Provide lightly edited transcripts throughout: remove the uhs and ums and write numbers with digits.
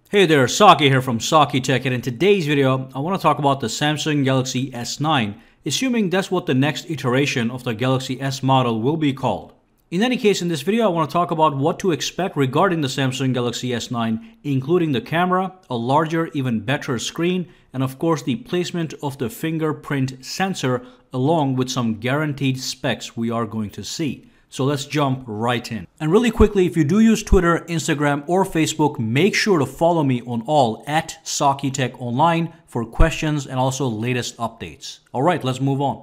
Hey there, Saki here from SAKITECH, and in today's video, I want to talk about the Samsung Galaxy S9, assuming that's what the next iteration of the Galaxy S model will be called. In any case, in this video, I want to talk about what to expect regarding the Samsung Galaxy S9, including the camera, a larger, even better screen, and of course the placement of the fingerprint sensor, along with some guaranteed specs we are going to see. So let's jump right in. And really quickly, if you do use Twitter, Instagram, or Facebook, make sure to follow me on all at SAKITECH Online for questions and also latest updates. All right, let's move on.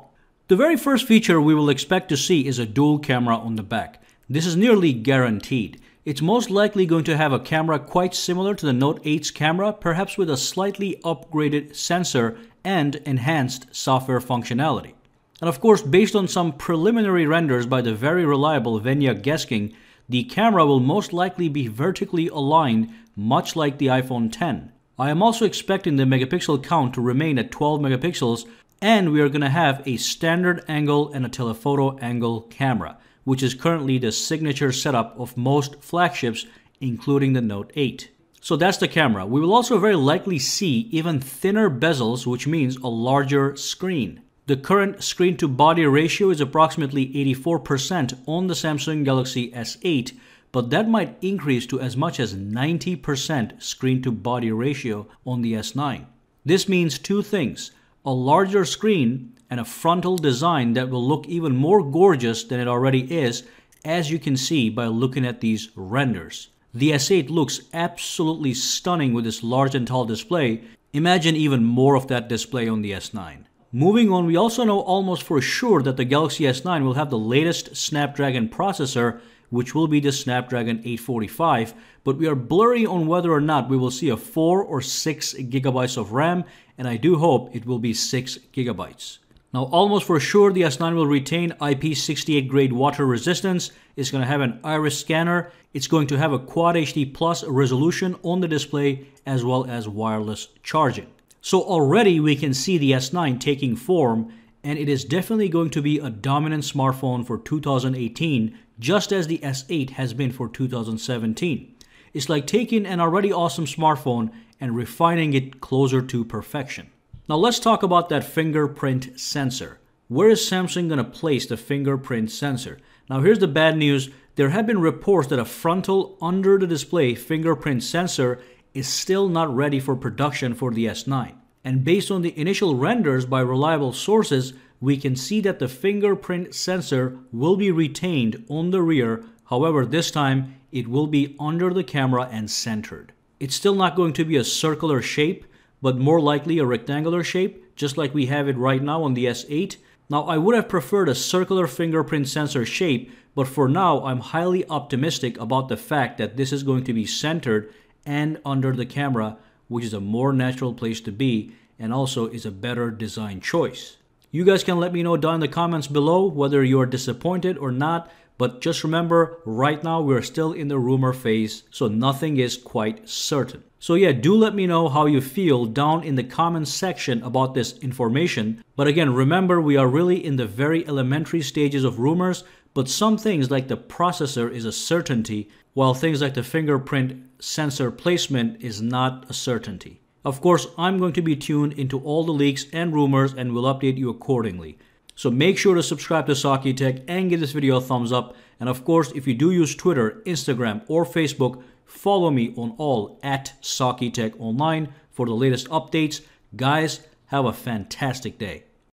The very first feature we will expect to see is a dual camera on the back. This is nearly guaranteed. It's most likely going to have a camera quite similar to the Note 8's camera, perhaps with a slightly upgraded sensor and enhanced software functionality. And of course, based on some preliminary renders by the very reliable Venya Gesking, the camera will most likely be vertically aligned, much like the iPhone X. I am also expecting the megapixel count to remain at 12 megapixels, and we are going to have a standard angle and a telephoto angle camera, which is currently the signature setup of most flagships, including the Note 8. So that's the camera. We will also very likely see even thinner bezels, which means a larger screen. The current screen-to-body ratio is approximately 84% on the Samsung Galaxy S8, but that might increase to as much as 90% screen-to-body ratio on the S9. This means two things: a larger screen and a frontal design that will look even more gorgeous than it already is, as you can see by looking at these renders. The S8 looks absolutely stunning with this large and tall display. Imagine even more of that display on the S9. Moving on, we also know almost for sure that the Galaxy S9 will have the latest Snapdragon processor, which will be the Snapdragon 845, but we are blurry on whether or not we will see a 4 or 6 gigabytes of RAM, and I do hope it will be 6 gigabytes. Now, almost for sure, the S9 will retain IP68 grade water resistance. It's going to have an iris scanner. It's going to have a Quad HD Plus resolution on the display, as well as wireless charging. So already we can see the S9 taking form, and it is definitely going to be a dominant smartphone for 2018, just as the S8 has been for 2017. It's like taking an already awesome smartphone and refining it closer to perfection. Now let's talk about that fingerprint sensor. Where is Samsung going to place the fingerprint sensor? Now here's the bad news. There have been reports that a frontal under the display fingerprint sensor is still not ready for production for the S9. And based on the initial renders by reliable sources, we can see that the fingerprint sensor will be retained on the rear. However, this time it will be under the camera and centered. It's still not going to be a circular shape, but more likely a rectangular shape, just like we have it right now on the S8. Now, I would have preferred a circular fingerprint sensor shape, but for now, I'm highly optimistic about the fact that this is going to be centered and under the camera, which is a more natural place to be and also is a better design choice. You guys can let me know down in the comments below whether you are disappointed or not, but just remember, right now we're still in the rumor phase, so nothing is quite certain. So yeah, do let me know how you feel down in the comments section about this information. But again, remember, we are really in the very elementary stages of rumors, but some things like the processor is a certainty, while things like the fingerprint sensor placement is not a certainty. Of course, I'm going to be tuned into all the leaks and rumors and will update you accordingly. So make sure to subscribe to SAKITECH and give this video a thumbs up. And of course, if you do use Twitter, Instagram, or Facebook, follow me on all at SAKITECH Online for the latest updates. Guys, have a fantastic day.